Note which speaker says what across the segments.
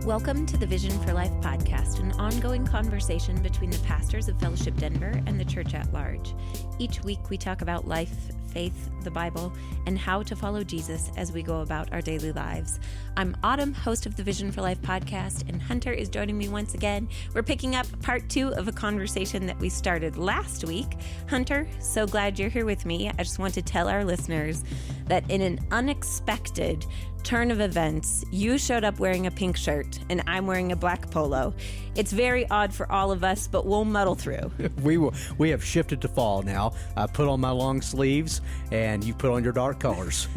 Speaker 1: Welcome to the Vision for Life podcast, an ongoing conversation between the pastors of Fellowship Denver and the church at large. Each week we talk about life, faith, the Bible, and how to follow Jesus as we go about our daily lives. I'm Autumn, host of the Vision for Life podcast, and Hunter is joining me once again. We're picking up part 2 of a conversation that we started last week. Hunter, so glad you're here with me. I just want to tell our listeners that in an unexpected turn of events, you showed up wearing a pink shirt and I'm wearing a black polo. It's very odd for all of us, but we'll muddle through.
Speaker 2: We have shifted to fall now. I put on my long sleeves and you put on your dark colors.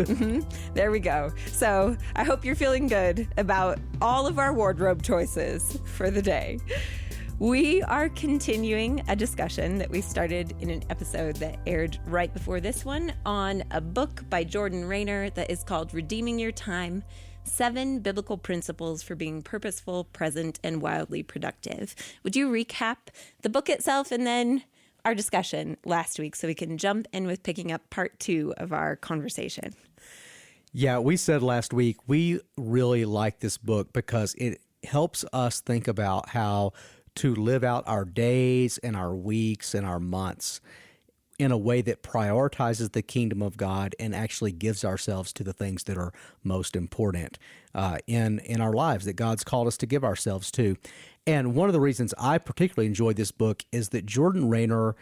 Speaker 1: There we go. So I hope you're feeling good about all of our wardrobe choices for the day. We are continuing a discussion that we started in an episode that aired right before this one on a book by Jordan Raynor that is called Redeeming Your Time: 7 Biblical Principles for Being Purposeful, Present, and Wildly Productive. Would you recap the book itself and then our discussion last week so we can jump in with picking up part 2 of our conversation?
Speaker 2: Yeah, we said last week we really like this book because it helps us think about how to live out our days and our weeks and our months in a way that prioritizes the kingdom of God and actually gives ourselves to the things that are most important in our lives that God's called us to give ourselves to. And one of the reasons I particularly enjoy this book is that Jordan Raynor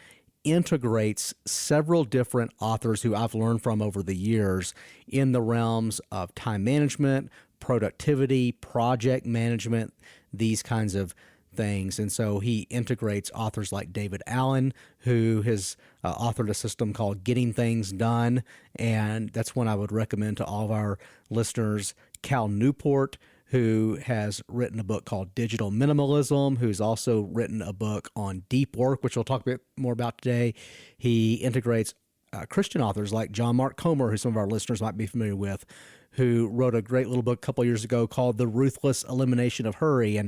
Speaker 2: integrates several different authors who I've learned from over the years in the realms of time management, productivity, project management, these kinds of things. And so he integrates authors like David Allen, who has authored a system called Getting Things Done. And that's one I would recommend to all of our listeners. Cal Newport, who has written a book called Digital Minimalism, who's also written a book on deep work, which we'll talk a bit more about today. He integrates Christian authors like John Mark Comer, who some of our listeners might be familiar with, who wrote a great little book a couple years ago called The Ruthless Elimination of Hurry.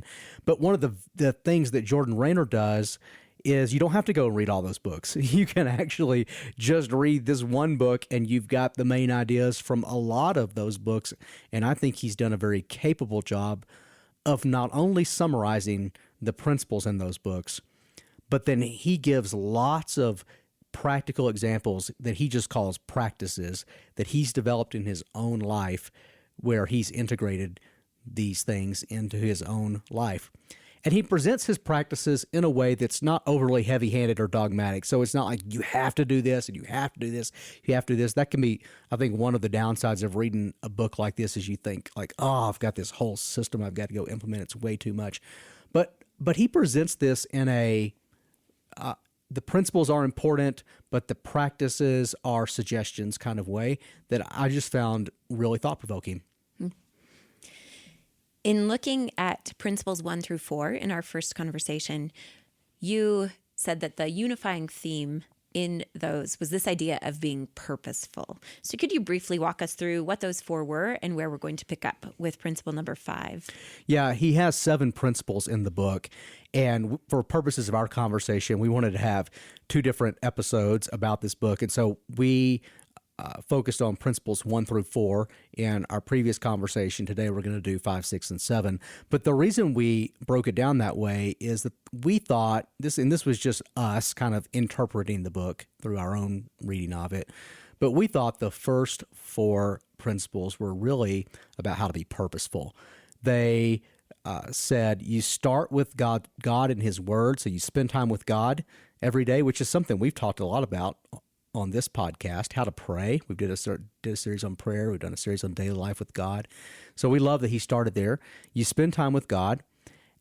Speaker 2: But one of the things that Jordan Raynor does is you don't have to go and read all those books. You can actually just read this one book and you've got the main ideas from a lot of those books. And I think he's done a very capable job of not only summarizing the principles in those books, but then he gives lots of practical examples that he just calls practices that he's developed in his own life where he's integrated these things into his own life. And he presents his practices in a way that's not overly heavy-handed or dogmatic. So it's not like you have to do this and you have to do this, you have to do this. That can be, I think, one of the downsides of reading a book like this is you think like, oh, I've got this whole system I've got to go implement. It's way too much. But he presents this in a the principles are important, but the practices are suggestions kind of way that I just found really thought-provoking.
Speaker 1: In looking at principles 1 through 4 in our first conversation, you said that the unifying theme in those was this idea of being purposeful. So could you briefly walk us through what those 4 were and where we're going to pick up with principle number 5?
Speaker 2: Yeah, he has 7 principles in the book. And for purposes of our conversation, we wanted to have 2 different episodes about this book. And so we focused on principles 1 through 4 in our previous conversation. Today we're going to do 5, 6, and 7. But the reason we broke it down that way is that we thought this was just us kind of interpreting the book through our own reading of it. But we thought the first 4 principles were really about how to be purposeful. They said you start with God and His Word, so you spend time with God every day, which is something we've talked a lot about on this podcast, how to pray. We did a series on prayer. We've done a series on daily life with God. So we love that he started there. You spend time with God,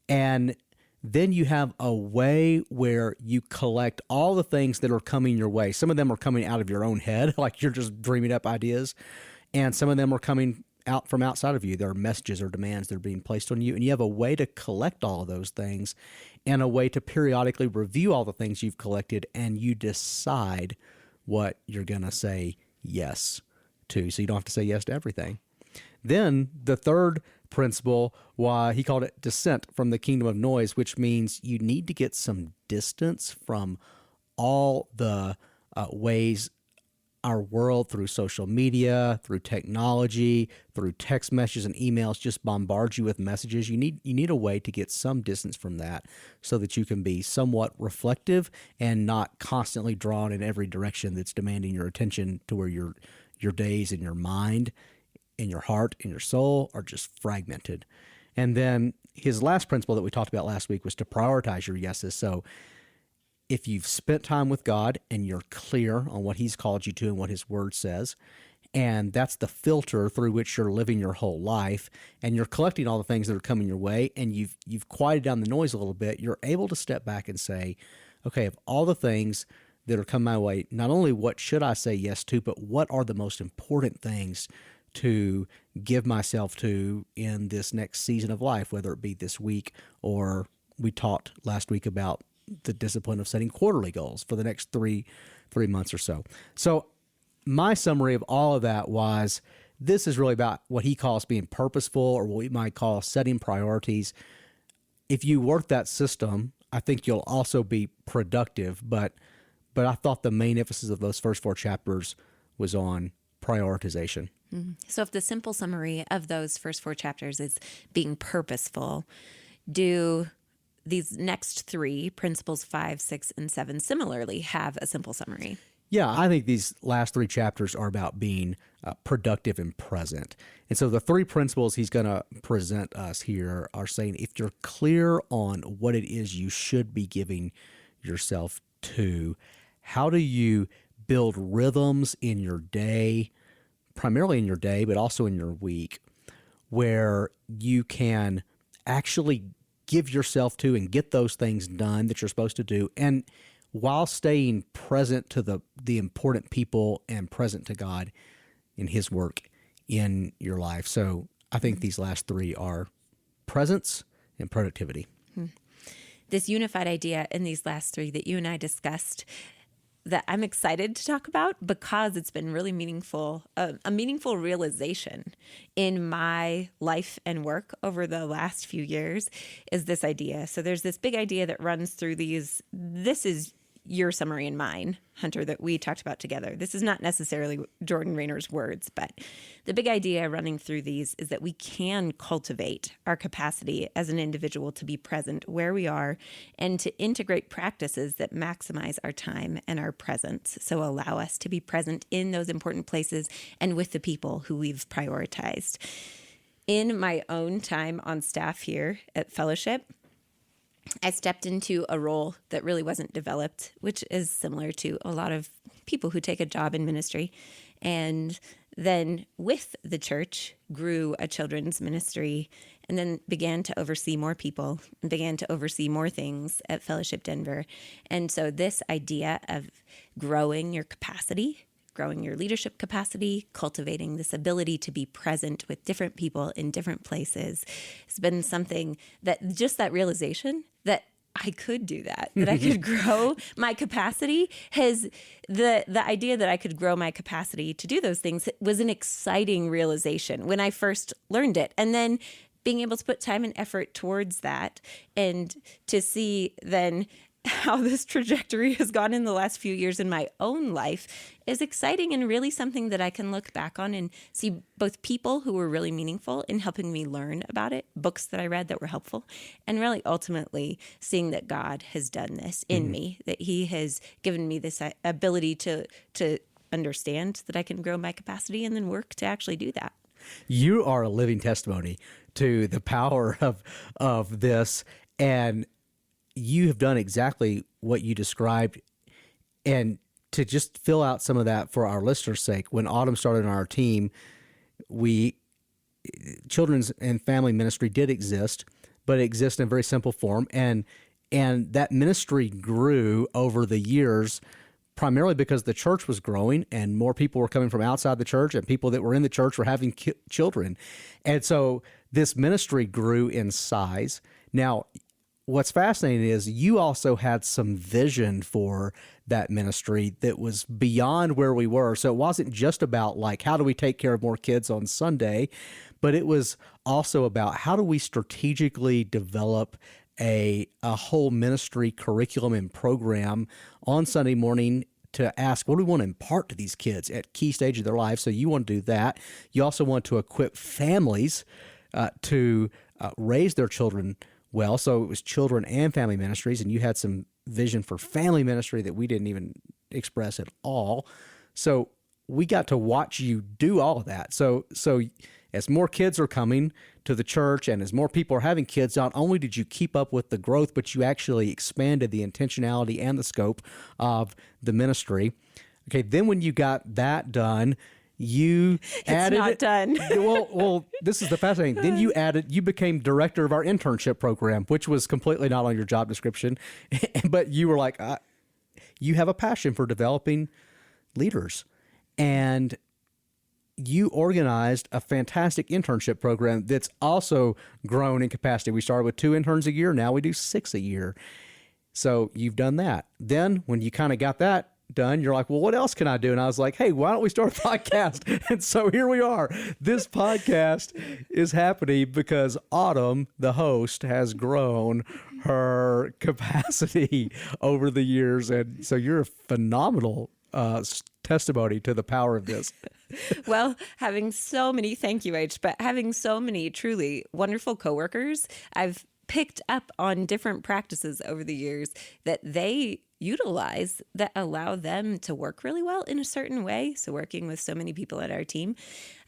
Speaker 2: and then you have a way where you collect all the things that are coming your way. Some of them are coming out of your own head, like you're just dreaming up ideas, and some of them are coming out from outside of you. There are messages or demands that are being placed on you, and you have a way to collect all of those things and a way to periodically review all the things you've collected, and you decide what you're going to say yes to, so you don't have to say yes to everything. Then the third principle, why he called it descent from the kingdom of noise, which means you need to get some distance from all the ways our world through social media, through technology, through text messages and emails just bombard you with messages. You need a way to get some distance from that so that you can be somewhat reflective and not constantly drawn in every direction that's demanding your attention, to where your days and your mind and your heart and your soul are just fragmented. And then his last principle that we talked about last week was to prioritize your yeses. So if you've spent time with God and you're clear on what he's called you to and what his word says, and that's the filter through which you're living your whole life, and you're collecting all the things that are coming your way, and you've quieted down the noise a little bit, you're able to step back and say, okay, of all the things that are coming my way, not only what should I say yes to, but what are the most important things to give myself to in this next season of life, whether it be this week, or we talked last week about the discipline of setting quarterly goals for the next three months or so. So my summary of all of that was, this is really about what he calls being purposeful, or what we might call setting priorities. If you work that system, I think you'll also be productive. But I thought the main emphasis of those first 4 chapters was on prioritization.
Speaker 1: Mm-hmm. So if the simple summary of those first 4 chapters is being purposeful, do these next 3, principles 5, 6, and 7, similarly have a simple summary?
Speaker 2: Yeah, I think these last 3 chapters are about being productive and present. And so the 3 principles he's going to present us here are saying, if you're clear on what it is you should be giving yourself to, how do you build rhythms in your day, primarily in your day, but also in your week, where you can actually give yourself to and get those things done that you're supposed to do, and while staying present to the important people and present to God in his work in your life. So I think these last 3 are presence and productivity.
Speaker 1: This unified idea in these last 3 that you and I discussed, that I'm excited to talk about because it's been really meaningful, a meaningful realization in my life and work over the last few years, is this idea. So there's this big idea that runs through these. This is your summary and mine, Hunter, that we talked about together. This is not necessarily Jordan Raynor's words, but the big idea running through these is that we can cultivate our capacity as an individual to be present where we are, and to integrate practices that maximize our time and our presence. So allow us to be present in those important places and with the people who we've prioritized. In my own time on staff here at Fellowship, I stepped into a role that really wasn't developed, which is similar to a lot of people who take a job in ministry. And then with the church grew a children's ministry, and then began to oversee more people and began to oversee more things at Fellowship Denver. And so this idea of growing your capacity, growing your leadership capacity, cultivating this ability to be present with different people in different places, has been something that, just that realization that I could do that I could grow my capacity, the idea that I could grow my capacity to do those things was an exciting realization when I first learned it. And then being able to put time and effort towards that, and to see then how this trajectory has gone in the last few years in my own life is exciting, and really something that I can look back on and see both people who were really meaningful in helping me learn about it, books that I read that were helpful, and really ultimately seeing that God has done this in me, that he has given me this ability to understand that I can grow my capacity and then work to actually do that.
Speaker 2: You are a living testimony to the power of this, and you have done exactly what you described. And to just fill out some of that for our listeners' sake, when Autumn started on our team, children's and family ministry did exist, but it exists in a very simple form. And that ministry grew over the years, primarily because the church was growing and more people were coming from outside the church, and people that were in the church were having children. And so this ministry grew in size. Now, what's fascinating is you also had some vision for that ministry that was beyond where we were. So it wasn't just about like, how do we take care of more kids on Sunday, but it was also about how do we strategically develop a whole ministry curriculum and program on Sunday morning to ask, what do we want to impart to these kids at key stages of their life? So you want to do that. You also want to equip families to raise their children well. So it was children and family ministries, and you had some vision for family ministry that we didn't even express at all. So we got to watch you do all of that. So as more kids are coming to the church and as more people are having kids, not only did you keep up with the growth, but you actually expanded the intentionality and the scope of the ministry. Okay, then when you got that done, you added
Speaker 1: It's not done.
Speaker 2: Well, this is the fascinating. Then you became director of our internship program, which was completely not on your job description, but you were like, you have a passion for developing leaders. And you organized a fantastic internship program that's also grown in capacity. We started with 2 interns a year. Now we do 6 a year. So you've done that. Then when you kind of got that done, you're like, well, what else can I do? And I was like, hey, why don't we start a podcast? And so here we are. This podcast is happening because Autumn, the host, has grown her capacity over the years. And so you're a phenomenal testimony to the power of this.
Speaker 1: Well, thank you, H, but having so many truly wonderful coworkers, I've picked up on different practices over the years that they utilize that allow them to work really well in a certain way. So working with so many people at our team,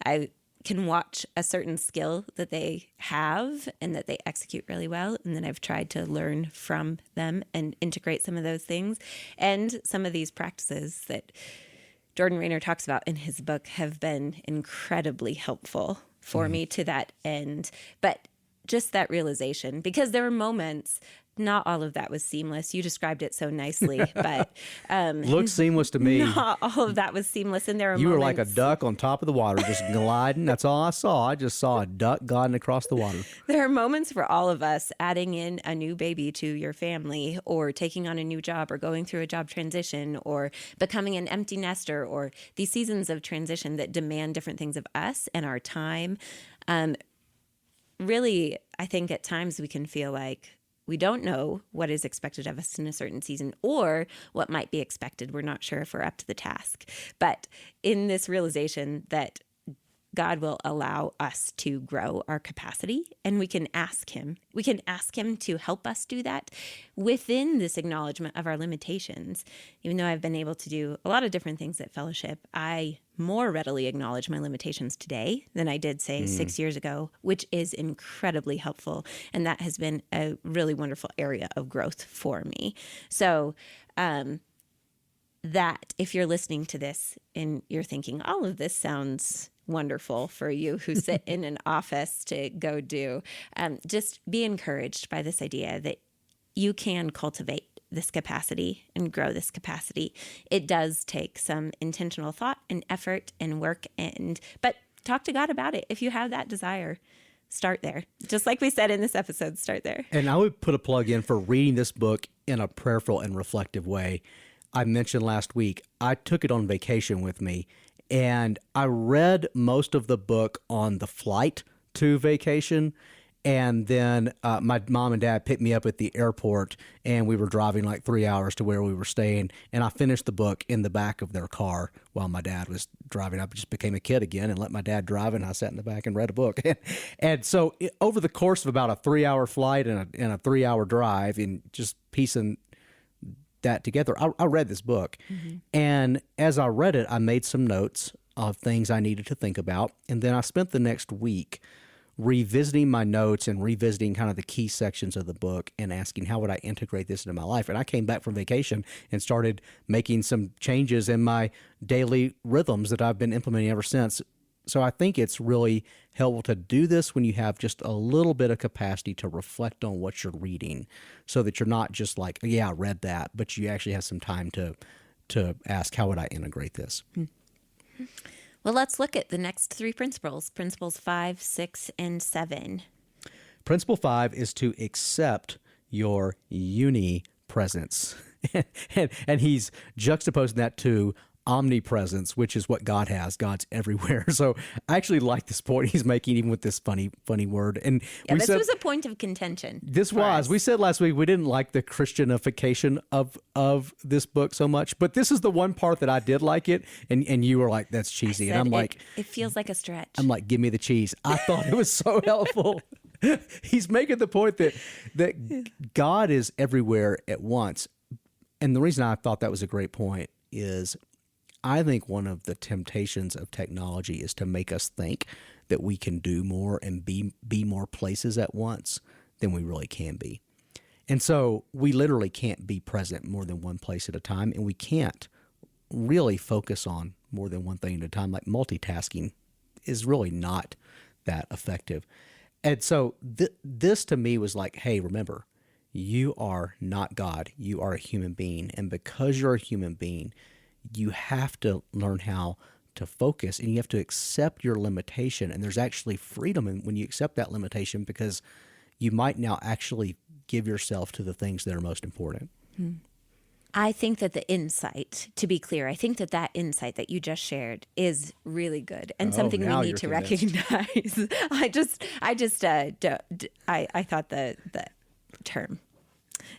Speaker 1: I can watch a certain skill that they have and that they execute really well. And then I've tried to learn from them and integrate some of those things. And some of these practices that Jordan Raynor talks about in his book have been incredibly helpful for me to that end. But just that realization, because there were moments, not all of that was seamless. You described it so nicely, but
Speaker 2: looks seamless to me.
Speaker 1: Not all of that was seamless, and there were
Speaker 2: You
Speaker 1: moments,
Speaker 2: were like a duck on top of the water, just gliding. That's all I saw. I just saw a duck gliding across the water.
Speaker 1: There are moments for all of us adding in a new baby to your family, or taking on a new job, or going through a job transition, or becoming an empty nester, or these seasons of transition that demand different things of us and our time. Really, I think at times we can feel like we don't know what is expected of us in a certain season or what might be expected. We're not sure if we're up to the task. But in this realization that God will allow us to grow our capacity, and we can ask him. We can ask him to help us do that within this acknowledgement of our limitations. Even though I've been able to do a lot of different things at Fellowship, I more readily acknowledge my limitations today than I did, say, 6 years ago, which is incredibly helpful. And that has been a really wonderful area of growth for me. So, that if you're listening to this and you're thinking, all of this sounds wonderful for you who sit in an office to go do, just be encouraged by this idea that you can cultivate this capacity and grow this capacity. It does take some intentional thought and effort and work, but talk to God about it. If you have that desire, start there. Just like we said in this episode, start there.
Speaker 2: And I would put a plug in for reading this book in a prayerful and reflective way. I mentioned last week, I took it on vacation with me, and I read most of the book on the flight to vacation. And then my mom and dad picked me up at the airport, and we were driving like 3 hours to where we were staying. And I finished the book in the back of their car while my dad was driving. I just became a kid again and let my dad drive, and I sat in the back and read a book. And so over the course of about a 3-hour flight and a 3-hour drive, and just piecing that together, I read this book. Mm-hmm. And as I read it, I made some notes of things I needed to think about. And then I spent the next week revisiting my notes and revisiting kind of the key sections of the book and asking, how would I integrate this into my life? And I came back from vacation and started making some changes in my daily rhythms that I've been implementing ever since. So I think it's really helpful to do this when you have just a little bit of capacity to reflect on what you're reading, so that you're not just like, yeah, I read that, but you actually have some time to ask, how would I integrate this?
Speaker 1: Mm-hmm. Well, let's look at the next 3 principles, principles 5, 6, and 7.
Speaker 2: Principle 5 is to accept your unipresence. and he's juxtaposing that to omnipresence, which is what God has. God's everywhere. So I actually like this point he's making, even with this funny word. And
Speaker 1: this was a point of contention.
Speaker 2: We said last week we didn't like the Christianification of this book so much, but this is the one part that I did like it, and you were like, that's cheesy. And I'm like,
Speaker 1: it feels like a stretch.
Speaker 2: I'm like, give me the cheese. I thought it was so helpful. He's making the point that God is everywhere at once. And the reason I thought that was a great point is I think one of the temptations of technology is to make us think that we can do more and be more places at once than we really can be. And so we literally can't be present more than one place at a time, and we can't really focus on more than one thing at a time. Like multitasking is really not that effective. And so this to me was like, hey, remember, you are not God. You are a human being. And because you're a human being, you have to learn how to focus, and you have to accept your limitation. And there's actually freedom when you accept that limitation, because you might now actually give yourself to the things that are most important.
Speaker 1: I think that the insight, to be clear, I think that insight that you just shared is really good and something we need to recognize. I thought the term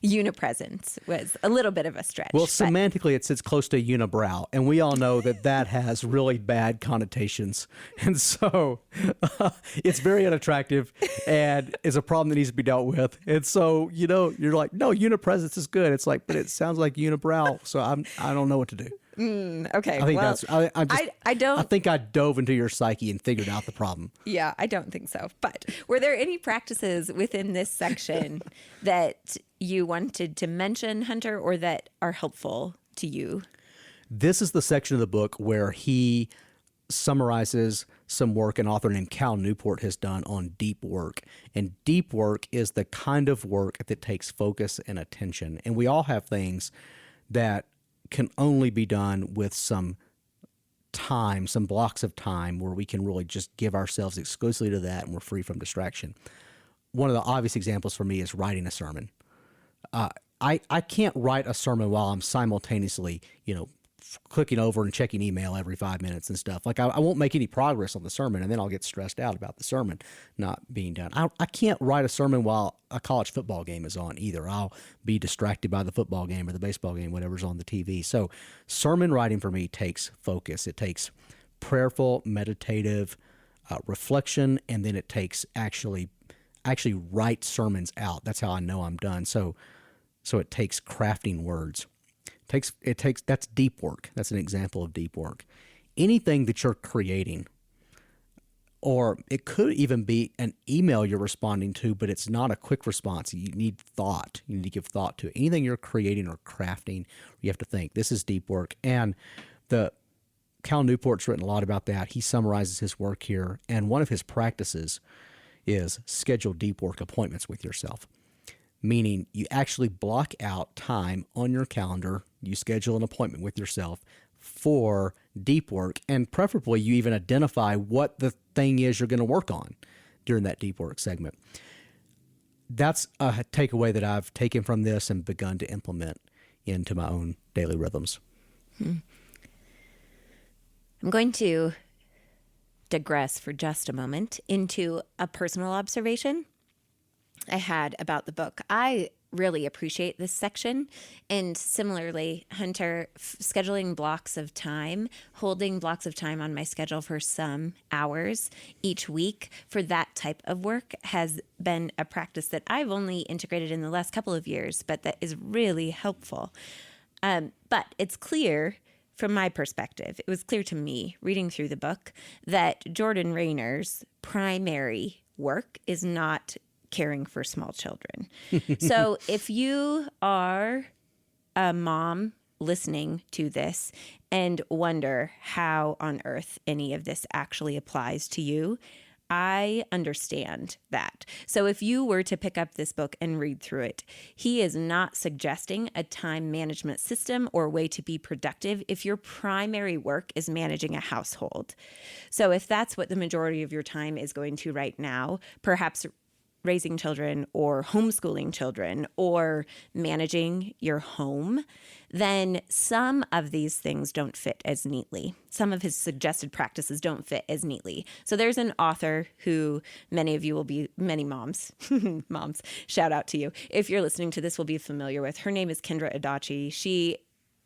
Speaker 1: Unipresence was a little bit of a stretch.
Speaker 2: Well, semantically, it sits close to unibrow, and we all know that has really bad connotations. And so it's very unattractive and is a problem that needs to be dealt with. And so, you're like, no, unipresence is good. It's like, but it sounds like unibrow, so I don't know what to do.
Speaker 1: Okay.
Speaker 2: I think I think I dove into your psyche and figured out the problem.
Speaker 1: Yeah, I don't think so. But were there any practices within this section that you wanted to mention, Hunter, or that are helpful to you?
Speaker 2: This is the section of the book where he summarizes some work an author named Cal Newport has done on deep work. And deep work is the kind of work that takes focus and attention. And we all have things that can only be done with some time, some blocks of time where we can really just give ourselves exclusively to that and we're free from distraction. One of the obvious examples for me is writing a sermon. I can't write a sermon while I'm simultaneously, clicking over and checking email every 5 minutes and stuff. Like I won't make any progress on the sermon, and then I'll get stressed out about the sermon not being done. I can't write a sermon while a college football game is on either. I'll be distracted by the football game or the baseball game, whatever's on the TV. So sermon writing for me takes focus. It takes prayerful, meditative reflection, and then it takes actually write sermons out. That's how I know I'm done. So it takes crafting words. It takes that's deep work. That's an example of deep work. Anything that you're creating, or it could even be an email you're responding to, but it's not a quick response. You need thought. You need to give thought to it. Anything you're creating or crafting, you have to think. This is deep work. And Cal Newport's written a lot about that. He summarizes his work here, and one of his practices is schedule deep work appointments with yourself. Meaning you actually block out time on your calendar, you schedule an appointment with yourself for deep work, and preferably you even identify what the thing is you're going to work on during that deep work segment. That's a takeaway that I've taken from this and begun to implement into my own daily rhythms.
Speaker 1: I'm going to digress for just a moment into a personal observation I had about the book. I really appreciate this section. And similarly, Hunter, scheduling blocks of time, holding blocks of time on my schedule for some hours each week for that type of work has been a practice that I've only integrated in the last couple of years, but that is really helpful. But it's clear from my perspective, it was clear to me reading through the book that Jordan Raynor's primary work is not caring for small children. So if you are a mom listening to this and wonder how on earth any of this actually applies to you, I understand that. So if you were to pick up this book and read through it, he is not suggesting a time management system or way to be productive if your primary work is managing a household. So if that's what the majority of your time is going to right now, perhaps raising children or homeschooling children or managing your home, then some of these things don't fit as neatly. Some of his suggested practices don't fit as neatly. So there's an author who many of you will be, many moms, moms, shout out to you. If you're listening to this, will be familiar with. Her name is Kendra Adachi. She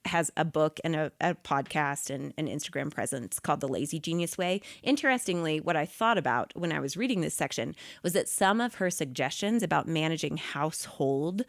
Speaker 1: has a book and a podcast and an Instagram presence called The Lazy Genius Way. Interestingly, what I thought about when I was reading this section was that some of her suggestions about managing household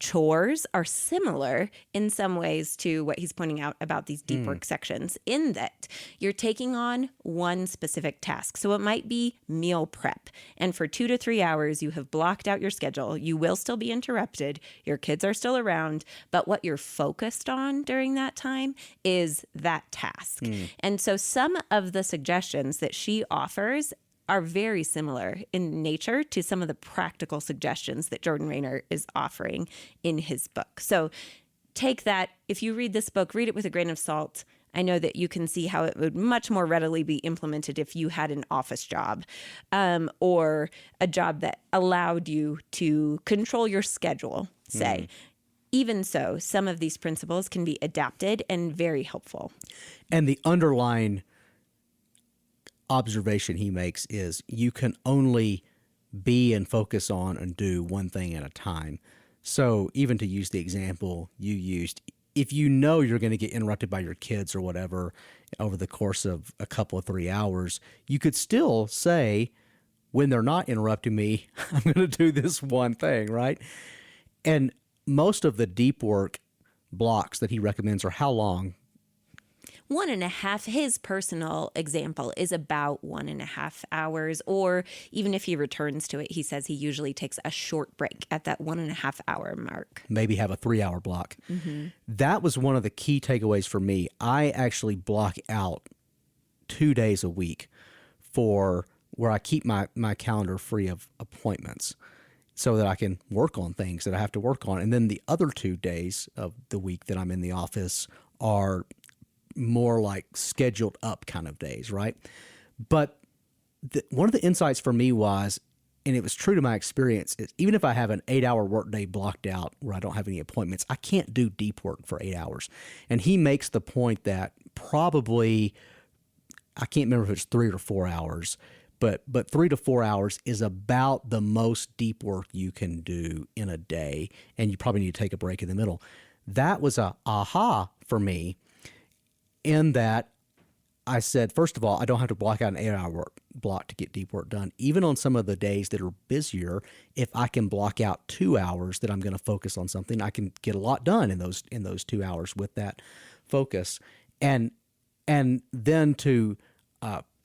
Speaker 1: chores are similar in some ways to what he's pointing out about these deep work sections, in that you're taking on one specific task. So it might be meal prep. And for 2 to 3 hours, you have blocked out your schedule. You will still be interrupted. Your kids are still around. But what you're focused on during that time is that task. And so some of the suggestions that she offers are very similar in nature to some of the practical suggestions that Jordan Raynor is offering in his book. So take that. If you read this book, read it with a grain of salt. I know that you can see how it would much more readily be implemented if you had an office job or a job that allowed you to control your schedule, say. Even so, some of these principles can be adapted and very helpful.
Speaker 2: And the underlying observation he makes is you can only be and focus on and do one thing at a time. So even to use the example you used, if you know you're going to get interrupted by your kids or whatever over the course of a couple of 3 hours, you could still say, when they're not interrupting me, I'm going to do this one thing, right? And most of the deep work blocks that he recommends are how long?
Speaker 1: 1.5. His personal example is about 1.5 hours, or even if he returns to it, he says he usually takes a short break at that 1.5 hour mark.
Speaker 2: Maybe have a 3 hour block. That was one of the key takeaways for me. I actually block out 2 days a week for where I keep my calendar free of appointments so that I can work on things that I have to work on. And then the other 2 days of the week that I'm in the office are more like scheduled up kind of days, right? But one of the insights for me was, and it was true to my experience, is even if I have an 8 hour workday blocked out where I don't have any appointments, I can't do deep work for 8 hours. And he makes the point that probably, I can't remember if it's 3 or 4 hours, but 3 to 4 hours is about the most deep work you can do in a day. And you probably need to take a break in the middle. That was a aha for me, in that I said, first of all, I don't have to block out an 8 hour block to get deep work done. Even on some of the days that are busier, if I can block out 2 hours that I'm going to focus on something, I can get a lot done in those 2 hours with that focus. And then to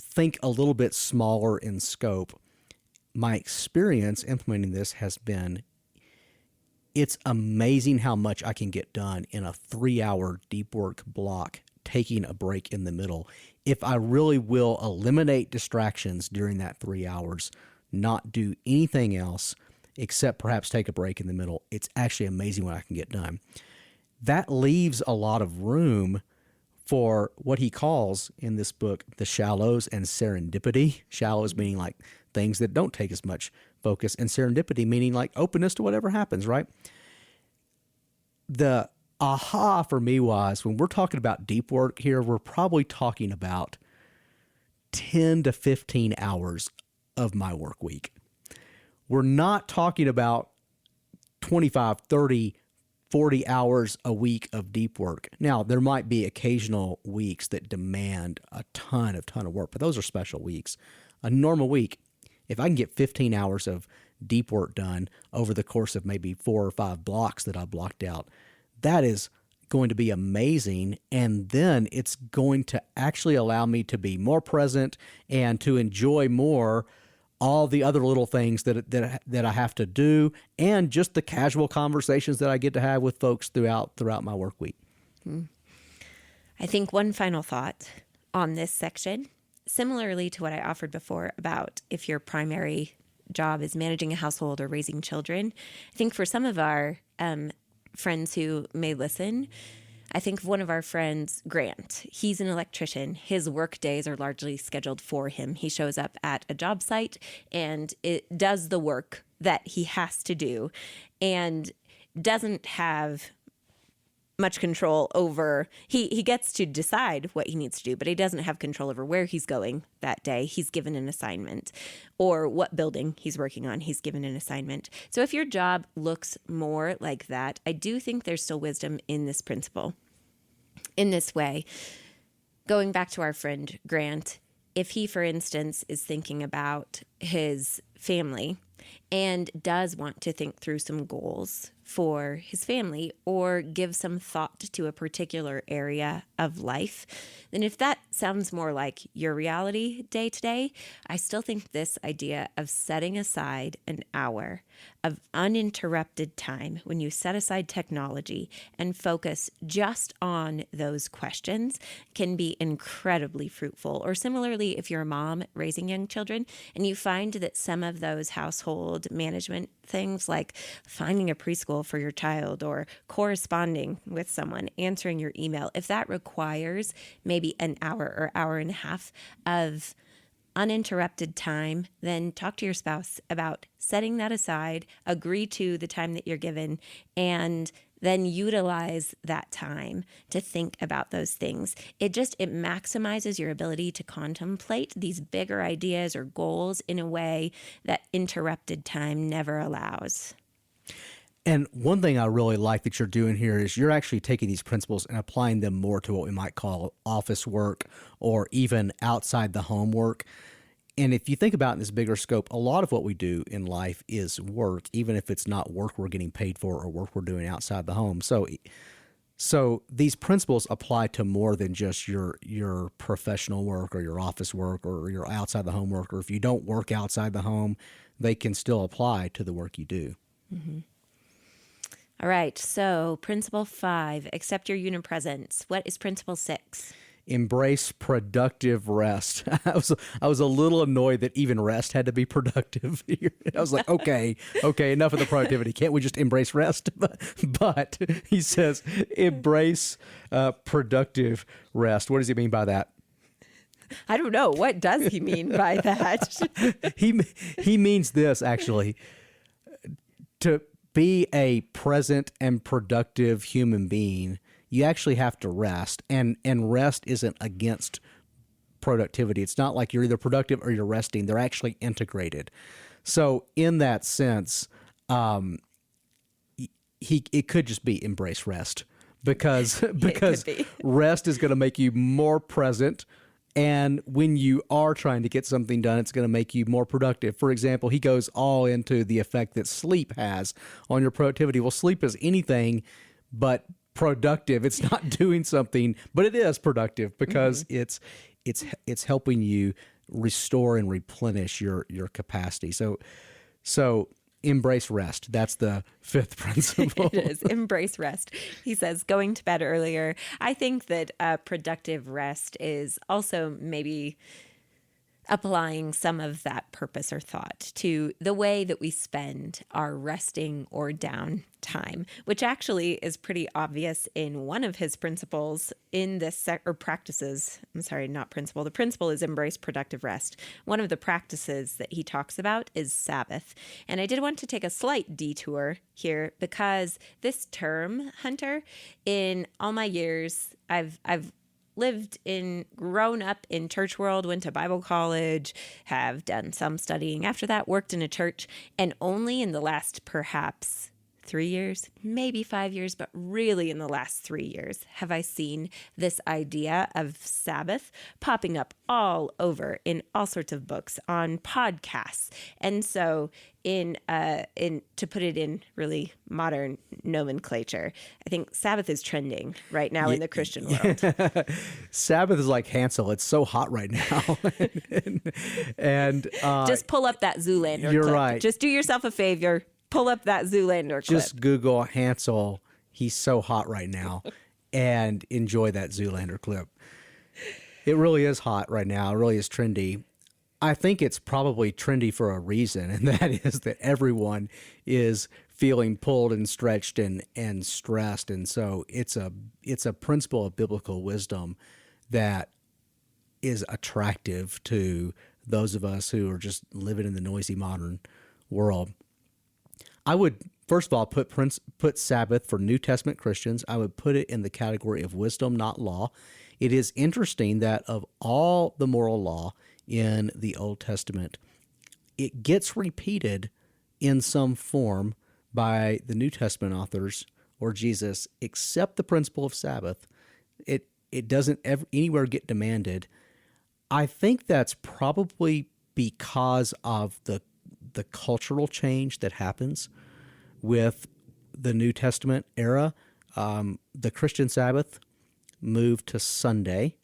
Speaker 2: think a little bit smaller in scope. My experience implementing this has been, it's amazing how much I can get done in a 3 hour deep work block, taking a break in the middle. If I really will eliminate distractions during that 3 hours, not do anything else except perhaps take a break in the middle, it's actually amazing what I can get done. That leaves a lot of room for what he calls in this book the shallows and serendipity. Shallows meaning like things that don't take as much focus, and serendipity meaning like openness to whatever happens, right? The aha for me was, when we're talking about deep work here, we're probably talking about 10 to 15 hours of my work week. We're not talking about 25, 30, 40 hours a week of deep work. Now, there might be occasional weeks that demand a ton of work, but those are special weeks. A normal week, if I can get 15 hours of deep work done over the course of maybe 4 or 5 blocks that I blocked out, that is going to be amazing. And then it's going to actually allow me to be more present and to enjoy more all the other little things that I have to do, and just the casual conversations that I get to have with folks throughout my work week.
Speaker 1: I think one final thought on this section, similarly to what I offered before about if your primary job is managing a household or raising children, I think for some of our friends who may listen, I think of one of our friends, Grant. He's an electrician. His work days are largely scheduled for him. He shows up at a job site and it does the work that he has to do and doesn't have much control over. He gets to decide what he needs to do, but he doesn't have control over where he's going that day. He's given an assignment, or what building he's working on. He's given an assignment. So if your job looks more like that, I do think there's still wisdom in this principle. In this way, going back to our friend Grant, if he, for instance, is thinking about his family and does want to think through some goals for his family or give some thought to a particular area of life, then if that sounds more like your reality day to day, I still think this idea of setting aside an hour of uninterrupted time when you set aside technology and focus just on those questions can be incredibly fruitful. Or similarly, if you're a mom raising young children and you find that some of those household management things like finding a preschool for your child or corresponding with someone, answering your email, if that requires maybe an hour or hour and a half of uninterrupted time, then talk to your spouse about setting that aside, agree to the time that you're given, and then utilize that time to think about those things. It maximizes your ability to contemplate these bigger ideas or goals in a way that interrupted time never allows.
Speaker 2: And one thing I really like that you're doing here is you're actually taking these principles and applying them more to what we might call office work or even outside the home work. And if you think about it in this bigger scope, a lot of what we do in life is work, even if it's not work we're getting paid for or work we're doing outside the home. So these principles apply to more than just your professional work or your office work or your outside the home work. Or if you don't work outside the home, they can still apply to the work you do.
Speaker 1: Mm-hmm. All right. So principle 5, accept your unipresence. What is principle 6?
Speaker 2: Embrace productive rest. I was a little annoyed that even rest had to be productive here. I was like, okay, enough of the productivity. Can't we just embrace rest? But he says, embrace productive rest. What does he mean by that?
Speaker 1: I don't know. What does he mean by that?
Speaker 2: He means this, actually, to be a present and productive human being. You actually have to rest, and rest isn't against productivity. It's not like you're either productive or you're resting. They're actually integrated. So in that sense, it could just be embrace rest because rest is going to make you more present. And when you are trying to get something done, it's going to make you more productive. For example, he goes all into the effect that sleep has on your productivity. Well, sleep is anything but productive. It's not doing something, but it is productive because it's helping you restore and replenish your capacity. So embrace rest. That's the 5th principle.
Speaker 1: It is. Embrace rest. He says going to bed earlier. I think that productive rest is also maybe applying some of that purpose or thought to the way that we spend our resting or down time, which actually is pretty obvious in one of his principles in this or practices. I'm sorry, not principle. The principle is embrace productive rest. One of the practices that he talks about is Sabbath. And I did want to take a slight detour here because this term, Hunter, in all my years, I've grown up in church world, went to Bible college, have done some studying after that, worked in a church, and only in the last perhaps 3 years, maybe 5 years, but really in the last 3 years have I seen this idea of Sabbath popping up all over in all sorts of books, on podcasts. And so in to put it in really modern nomenclature, I think Sabbath is trending right now in the Christian world.
Speaker 2: Sabbath is like Hansel. It's so hot right now. and
Speaker 1: just pull up that Zoolander
Speaker 2: you're
Speaker 1: clip.
Speaker 2: right.
Speaker 1: Just do yourself a favor. Pull up that Zoolander clip.
Speaker 2: Just Google Hansel. He's so hot right now, and enjoy that Zoolander clip. It really is hot right now. It really is trendy. I think it's probably trendy for a reason, and that is that everyone is feeling pulled and stretched and stressed. And so it's a principle of biblical wisdom that is attractive to those of us who are just living in the noisy modern world. I would, first of all, put Sabbath for New Testament Christians. I would put it in the category of wisdom, not law. It is interesting that of all the moral law in the Old Testament, it gets repeated in some form by the New Testament authors or Jesus, except the principle of Sabbath. It doesn't ever anywhere get demanded. I think that's probably because of the cultural change that happens with the New Testament era. The Christian Sabbath moved to Sunday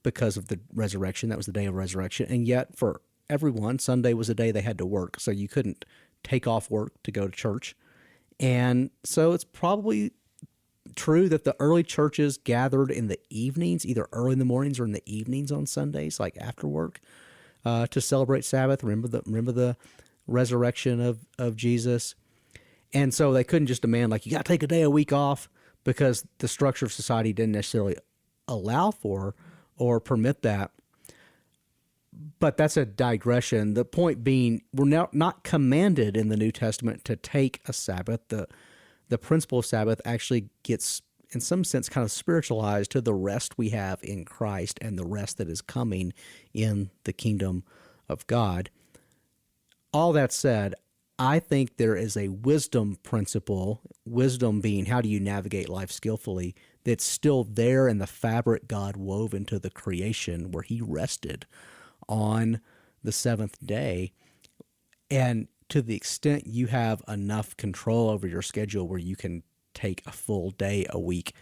Speaker 2: because of the resurrection. That was the day of resurrection. And yet for everyone, Sunday was a day they had to work. So you couldn't take off work to go to church. And so it's probably true that the early churches gathered in the evenings, either early in the mornings or in the evenings on Sundays, like after work, to celebrate Sabbath. Remember the resurrection of Jesus. And so they couldn't just demand, like, you got to take a day a week off, because the structure of society didn't necessarily allow for or permit that. But that's a digression. The point being, we're now not commanded in the New Testament to take a Sabbath. The principle of Sabbath actually gets, in some sense, kind of spiritualized to the rest we have in Christ and the rest that is coming in the kingdom of God. All that said, I think there is a wisdom principle, wisdom being how do you navigate life skillfully, that's still there in the fabric God wove into the creation where he rested on the seventh day. And to the extent you have enough control over your schedule where you can take a full day a week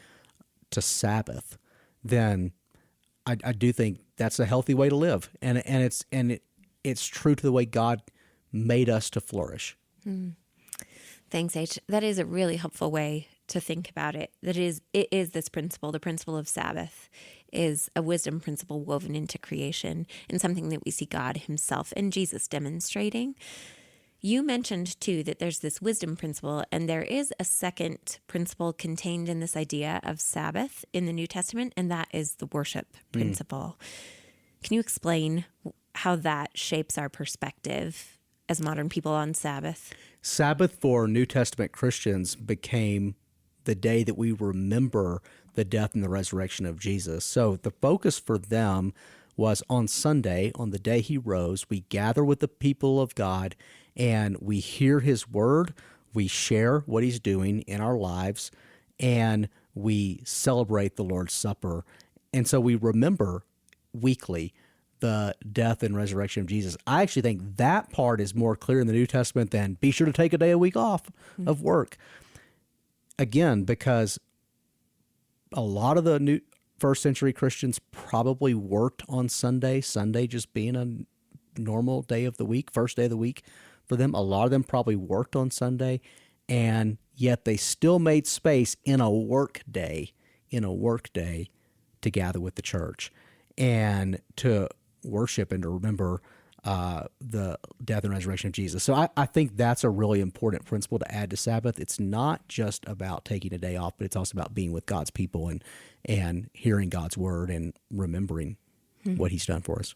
Speaker 2: to Sabbath, then I do think that's a healthy way to live. And it's true to the way God made us to flourish.
Speaker 1: Thanks, H. That is a really helpful way to think about it. It is this principle, the principle of Sabbath, is a wisdom principle woven into creation and something that we see God himself and Jesus demonstrating. You mentioned, too, that there's this wisdom principle, and there is a second principle contained in this idea of Sabbath in the New Testament, and that is the worship principle. Can you explain how that shapes our perspective as modern people on Sabbath?
Speaker 2: Sabbath for New Testament Christians became the day that we remember the death and the resurrection of Jesus. So the focus for them was on Sunday, on the day he rose, we gather with the people of God and we hear his word, we share what he's doing in our lives, and we celebrate the Lord's Supper. And so we remember weekly the death and resurrection of Jesus. I actually think that part is more clear in the New Testament than be sure to take a day a week off of work. Again, because a lot of the first century Christians probably worked on Sunday just being a normal day of the week, first day of the week for them. A lot of them probably worked on Sunday, and yet they still made space in a work day to gather with the church and to worship and to remember the death and resurrection of Jesus. So I think that's a really important principle to add to Sabbath. It's not just about taking a day off, but it's also about being with God's people and hearing God's word and remembering what he's done for us.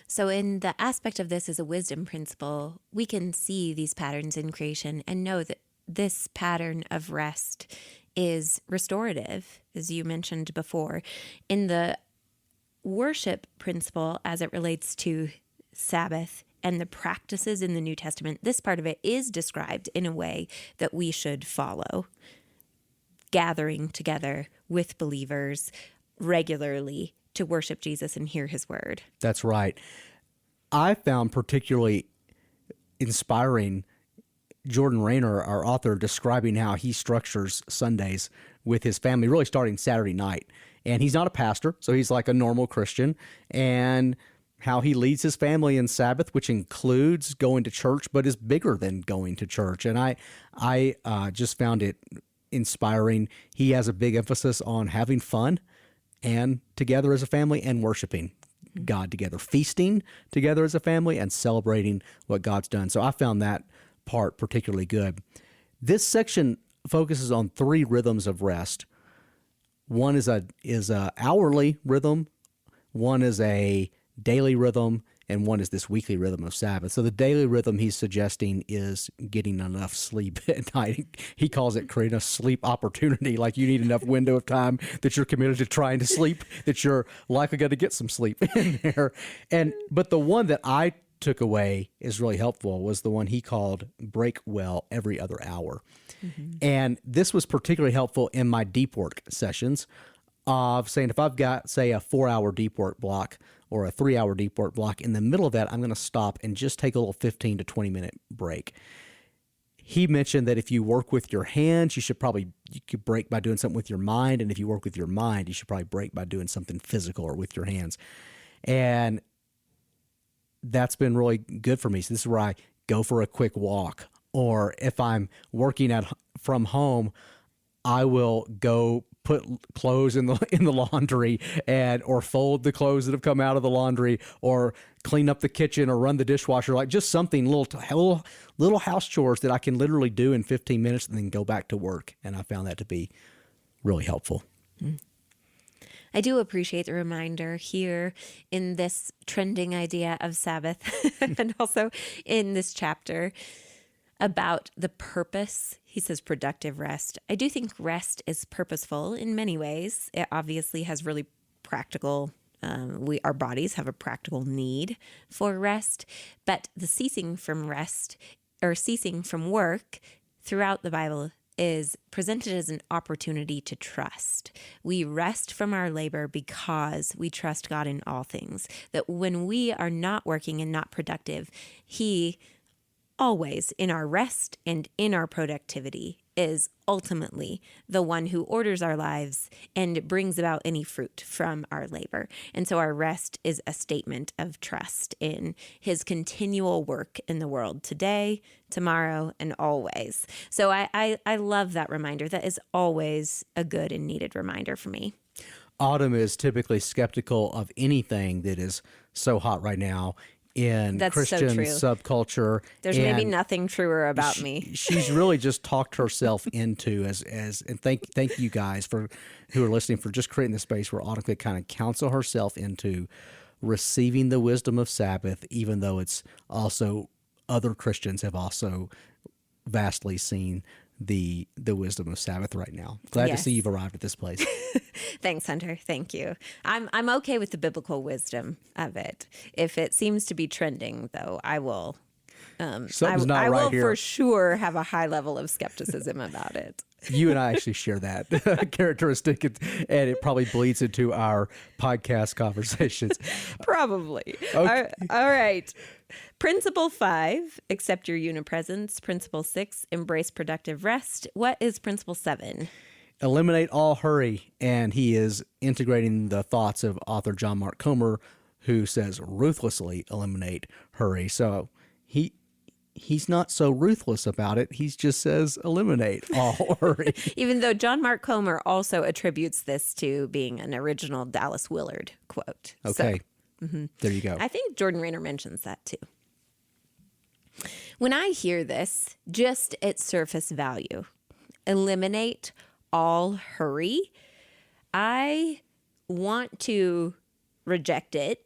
Speaker 1: So in the aspect of this as a wisdom principle, we can see these patterns in creation and know that this pattern of rest is restorative, as you mentioned before. In the worship principle, as it relates to Sabbath and the practices in the New Testament, this part of it is described in a way that we should follow. Gathering together with believers regularly to worship Jesus and hear his word.
Speaker 2: That's right. I found particularly inspiring Jordan Raynor, our author, describing how he structures Sundays with his family, really starting Saturday night. And he's not a pastor, so he's like a normal Christian, and how he leads his family in Sabbath, which includes going to church, but is bigger than going to church. And I just found it inspiring. He has a big emphasis on having fun and together as a family and worshiping God together, feasting together as a family and celebrating what God's done. So I found that part particularly good. This section focuses on 3 rhythms of rest. One is a hourly rhythm, one is a daily rhythm, and one is this weekly rhythm of Sabbath. So the daily rhythm he's suggesting is getting enough sleep at night. He calls it creating a sleep opportunity, like you need enough window of time that you're committed to trying to sleep, that you're likely going to get some sleep in there. But the one that I took away is really helpful was the one he called break well every other hour. And this was particularly helpful in my deep work sessions of saying if I've got, say, a 4-hour deep work block or a 3-hour deep work block, in the middle of that, I'm going to stop and just take a little 15 to 20 minute break. He mentioned that if you work with your hands, you could break by doing something with your mind. And if you work with your mind, you should probably break by doing something physical or with your hands. And that's been really good for me. So this is where I go for a quick walk, or if I'm working from home, I will go put clothes in the laundry or fold the clothes that have come out of the laundry, or clean up the kitchen, or run the dishwasher, like just something little house chores that I can literally do in 15 minutes and then go back to work. And I found that to be really helpful.
Speaker 1: I do appreciate the reminder here in this trending idea of Sabbath and also in this chapter about the purpose. He says productive rest. I do think rest is purposeful in many ways. It obviously has really practical, our bodies have a practical need for rest, but the ceasing from rest or ceasing from work throughout the Bible is presented as an opportunity to trust. We rest from our labor because we trust God in all things. That when we are not working and not productive, He always, in our rest and in our productivity, is ultimately the one who orders our lives and brings about any fruit from our labor. And so our rest is a statement of trust in His continual work in the world today, tomorrow, and always. So I love that reminder. That is always a good and needed reminder for me.
Speaker 2: Autumn is typically skeptical of anything that is so hot right now in
Speaker 1: That's
Speaker 2: Christian
Speaker 1: so
Speaker 2: subculture.
Speaker 1: There's maybe nothing truer about me.
Speaker 2: She's really just talked herself into and thank you guys who are listening for just creating the space where Autumn could kind of counsel herself into receiving the wisdom of Sabbath, even though it's also other Christians have also vastly seen the wisdom of Sabbath right now. Glad to see you've arrived at this place.
Speaker 1: Thanks, Hunter. Thank you. I'm okay with the biblical wisdom of it. If it seems to be trending, though, I will.
Speaker 2: Something's not right here.
Speaker 1: For sure have a high level of skepticism about it.
Speaker 2: You and I actually share that characteristic, and it probably bleeds into our podcast conversations.
Speaker 1: Probably.
Speaker 2: Okay.
Speaker 1: All right. Principle 5, accept your unipresence. Principle 6, embrace productive rest. What is principle 7?
Speaker 2: Eliminate all hurry. And he is integrating the thoughts of author John Mark Comer, who says ruthlessly eliminate hurry. So he's not so ruthless about it. He just says eliminate all hurry.
Speaker 1: Even though John Mark Comer also attributes this to being an original Dallas Willard quote.
Speaker 2: Okay. There you go.
Speaker 1: I think Jordan Raynor mentions that too. When I hear this, just at surface value, eliminate all hurry, I want to reject it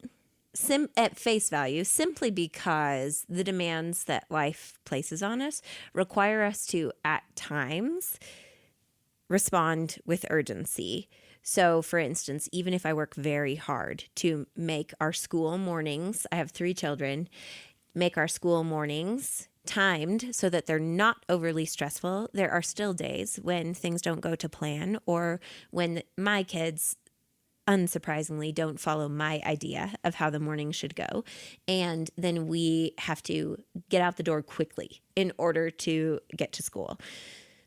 Speaker 1: at face value simply because the demands that life places on us require us to, at times, respond with urgency. So, for instance, even if I work very hard to make our school mornings, I have 3 children, make our school mornings timed so that they're not overly stressful, there are still days when things don't go to plan or when my kids, unsurprisingly, don't follow my idea of how the morning should go. And then we have to get out the door quickly in order to get to school.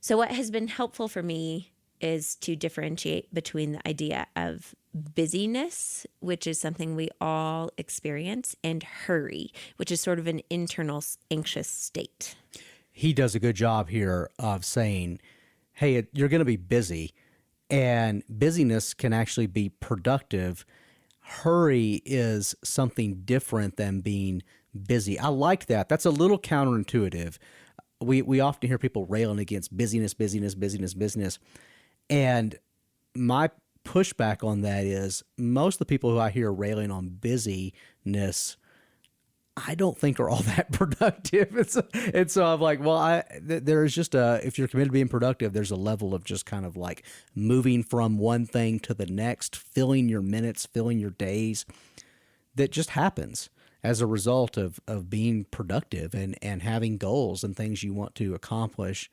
Speaker 1: So what has been helpful for me is to differentiate between the idea of busyness, which is something we all experience, and hurry, which is sort of an internal anxious state.
Speaker 2: He does a good job here of saying, hey, you're going to be busy, and busyness can actually be productive. Hurry is something different than being busy. I like that. That's a little counterintuitive. We often hear people railing against busyness. And my pushback on that is most of the people who I hear railing on busyness I don't think are all that productive. And so I'm like, well, there's just if you're committed to being productive, there's a level of just kind of like moving from one thing to the next, filling your minutes, filling your days, that just happens as a result of being productive and having goals and things you want to accomplish.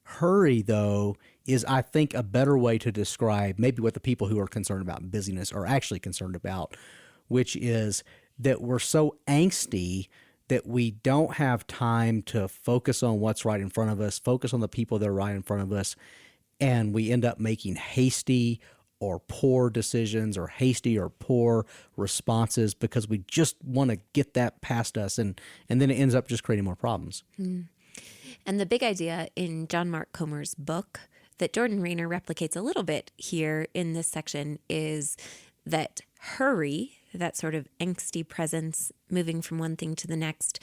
Speaker 2: Hurry, though, is, I think, a better way to describe maybe what the people who are concerned about busyness are actually concerned about, which is that we're so angsty that we don't have time to focus on what's right in front of us, focus on the people that are right in front of us, and we end up making hasty or poor decisions or hasty or poor responses because we just want to get that past us, and then it ends up just creating more problems.
Speaker 1: And the big idea in John Mark Comer's book that Jordan Raynor replicates a little bit here in this section is that hurry, that sort of angsty presence, moving from one thing to the next,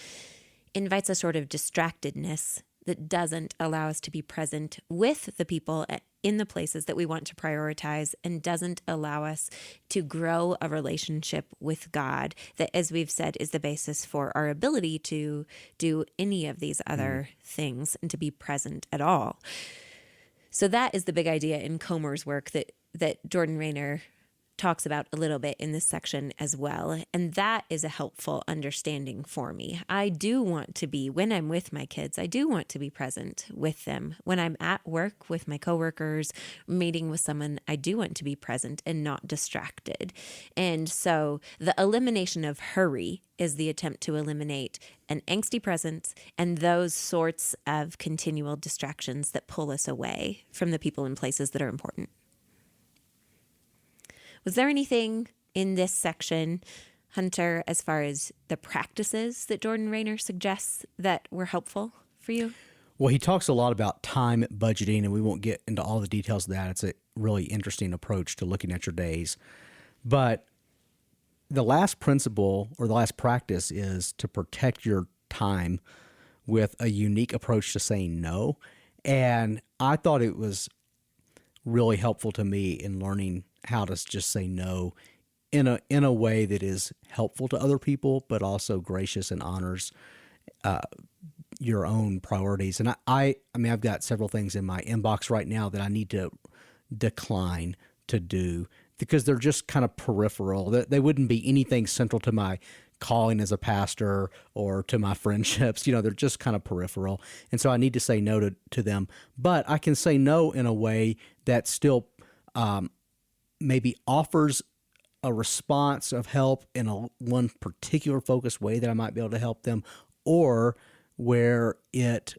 Speaker 1: invites a sort of distractedness that doesn't allow us to be present with the people in the places that we want to prioritize, and doesn't allow us to grow a relationship with God that, as we've said, is the basis for our ability to do any of these other things and to be present at all. So that is the big idea in Comer's work that Jordan Raynor talks about a little bit in this section as well. And that is a helpful understanding for me. I do want to be, when I'm with my kids, I do want to be present with them. When I'm at work with my coworkers, meeting with someone, I do want to be present and not distracted. And so the elimination of hurry is the attempt to eliminate an angsty presence and those sorts of continual distractions that pull us away from the people and places that are important. Was there anything in this section, Hunter, as far as the practices that Jordan Raynor suggests that were helpful for you?
Speaker 2: Well, he talks a lot about time budgeting, and we won't get into all the details of that. It's a really interesting approach to looking at your days. But the last principle or the last practice is to protect your time with a unique approach to saying no. And I thought it was really helpful to me in learning how to just say no in a way that is helpful to other people, but also gracious and honors your own priorities. And I mean, I've got several things in my inbox right now that I need to decline to do because they're just kind of peripheral. They wouldn't be anything central to my calling as a pastor or to my friendships. You know, they're just kind of peripheral. And so I need to say no to them. But I can say no in a way that still maybe offers a response of help in one particular focused way that I might be able to help them, or where it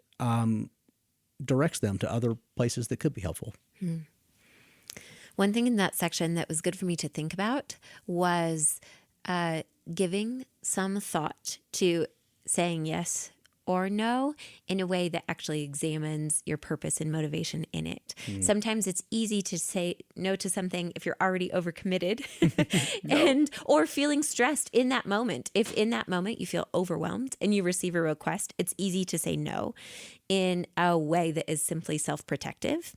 Speaker 2: directs them to other places that could be helpful.
Speaker 1: One thing in that section that was good for me to think about was giving some thought to saying yes or no in a way that actually examines your purpose and motivation in it. Sometimes it's easy to say no to something if you're already overcommitted or feeling stressed in that moment. If in that moment you feel overwhelmed and you receive a request, it's easy to say no in a way that is simply self-protective.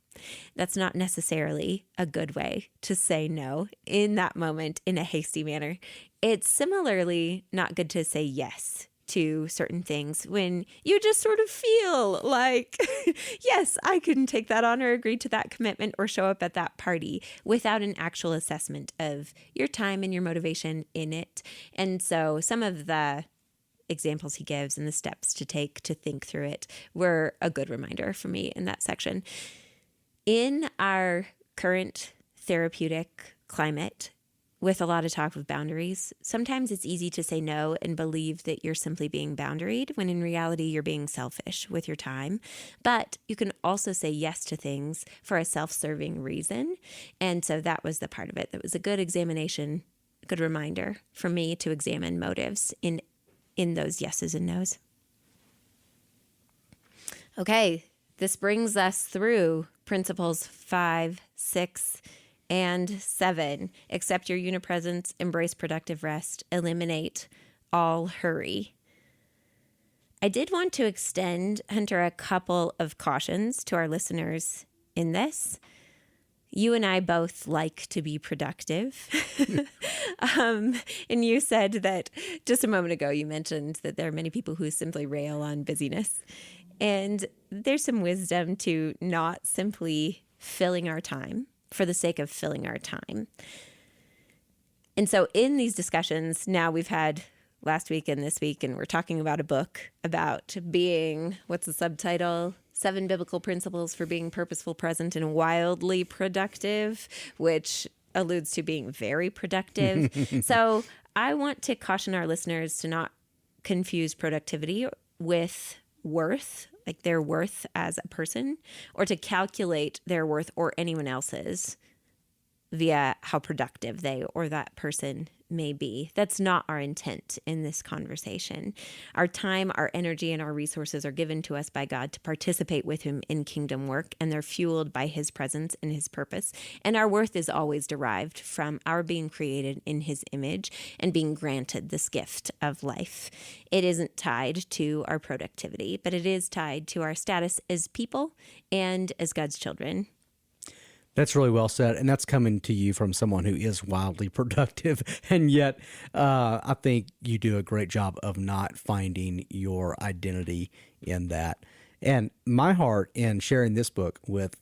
Speaker 1: That's not necessarily a good way to say no in that moment in a hasty manner. It's similarly not good to say yes to certain things when you just sort of feel like, yes, I can take that on or agree to that commitment or show up at that party without an actual assessment of your time and your motivation in it. And so some of the examples he gives and the steps to take to think through it were a good reminder for me in that section. In our current therapeutic climate, with a lot of talk of boundaries, sometimes it's easy to say no and believe that you're simply being boundaried when in reality you're being selfish with your time. But you can also say yes to things for a self-serving reason. And so that was the part of it that was a good examination, a good reminder for me to examine motives in those yeses and nos. Okay, this brings us through principles 5, 6, and 7. Accept your unipresence, embrace productive rest, eliminate all hurry. I did want to extend, Hunter, a couple of cautions to our listeners in this. You and I both like to be productive. And you said that just a moment ago, you mentioned that there are many people who simply rail on busyness. And there's some wisdom to not simply filling our time for the sake of filling our time. And so in these discussions, now we've had last week and this week, and we're talking about a book about being, what's the subtitle? 7 Biblical Principles for Being Purposeful, Present, and Wildly Productive, which alludes to being very productive. So I want to caution our listeners to not confuse productivity with worth, like their worth as a person, or to calculate their worth or anyone else's via how productive they or that person may be. That's not our intent in this conversation. Our time, our energy, and our resources are given to us by God to participate with Him in kingdom work, and they're fueled by His presence and His purpose. And our worth is always derived from our being created in His image and being granted this gift of life. It isn't tied to our productivity, but it is tied to our status as people and as God's children.
Speaker 2: That's really well said, and that's coming to you from someone who is wildly productive, and yet I think you do a great job of not finding your identity in that. And my heart in sharing this book with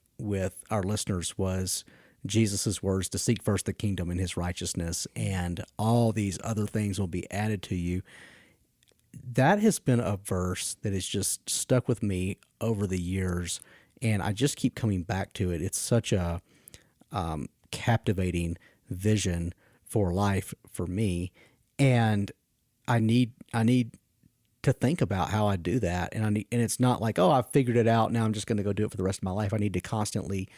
Speaker 2: our listeners was Jesus' words to seek first the kingdom and His righteousness, and all these other things will be added to you. That has been a verse that has just stuck with me over the years, and I just keep coming back to it. It's such a captivating vision for life for me, and I need to think about how I do that. And it's not like, oh, I've figured it out, now I'm just going to go do it for the rest of my life. I need to constantly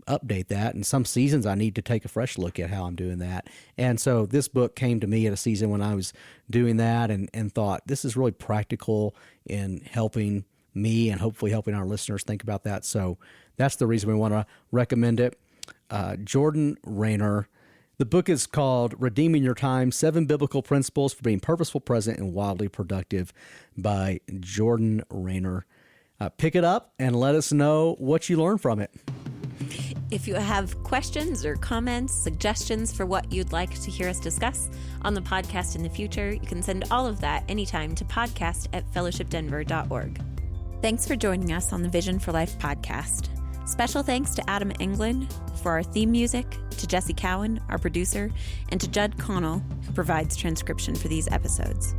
Speaker 2: update that. And some seasons I need to take a fresh look at how I'm doing that. And so this book came to me at a season when I was doing that and thought this is really practical in helping me and hopefully helping our listeners think about that. So that's the reason we want to recommend it. Jordan Raynor. The book is called Redeeming Your Time, 7 Biblical Principles for Being Purposeful, Present, and Wildly Productive by Jordan Raynor. Pick it up and let us know what you learned from it.
Speaker 1: If you have questions or comments, suggestions for what you'd like to hear us discuss on the podcast in the future, you can send all of that anytime to podcast@fellowshipdenver.org. Thanks for joining us on the Vision for Life podcast. Special thanks to Adam Englund for our theme music, to Jesse Cowan, our producer, and to Judd Connell, who provides transcription for these episodes.